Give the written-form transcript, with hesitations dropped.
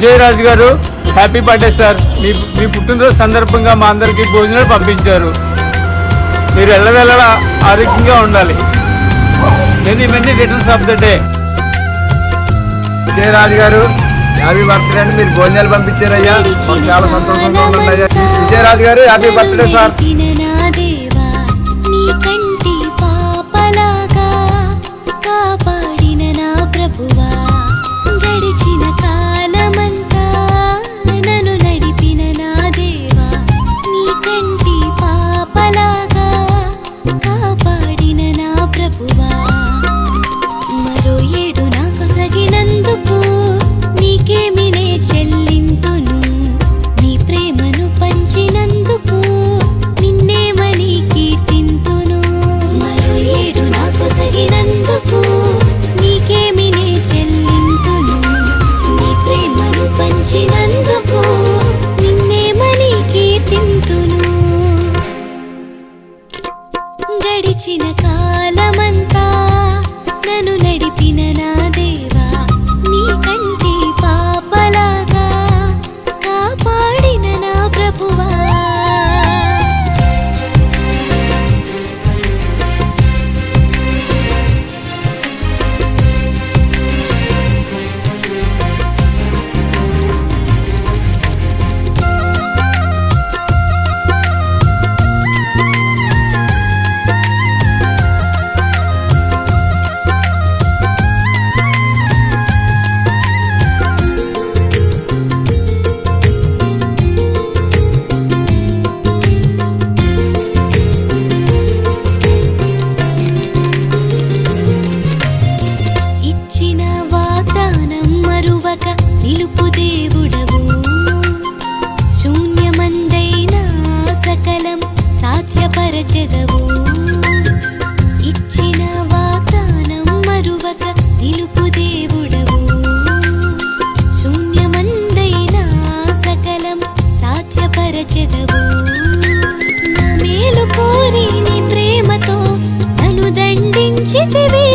విజయరాజు గారు happy birthday sir. మీ పుట్టినరోజు సందర్భంగా మా అందరికీ భోజనాలు పంపించారు. మీరు ఎల్లవెల్లలా ఆరోగ్యంగా ఉండాలి. Many returns of the day. Vijayaraju గారు హ్యాపీ బర్త్డే అండి. మీరు భోజనాలు పంపించారయ్యా, చాలా సంతోషంగా ఉన్నాయ్యా. విజయరాజు గారు హ్యాపీ బర్త్డే సార్. గడిచిన కాలమంతా నన్ను నడిపిన నా దేవా, నీ కంటి పాపలాగా కాపాడిన నా ప్రభువా. మరో ఏడు నాకు సగినందుకు నీకేమి నే చెల్లింతును, నీ ప్రేమను పంచినందుకు నిన్నేమని కీర్తింతును. మరో ఏడు నాకు సగినందుకు నీకేమి నే చెల్లింతును, నీ ప్రేమను పంచినందుకు నిన్నేమని కీర్తింతును. గడిచిన కాలమంతా నన్ను నడిపిన నా దేవా, నీ కంటి పాపలాగా కాపాడిన నా ప్రభువా. ఇచ్చిన వాగ్దానం మరువక నిలుపు దేవుడవు, శూన్యమందైనా సకలం సాధ్యపరచెదవు. ఇచ్చిన వాగ్దానం మరువక నిలుపు దేవుడవు, శూన్యమందైనా సకలం సాధ్యపరచెదవు. నా మేలు కోరి నీ ప్రేమతో నన్ను దండించితివి,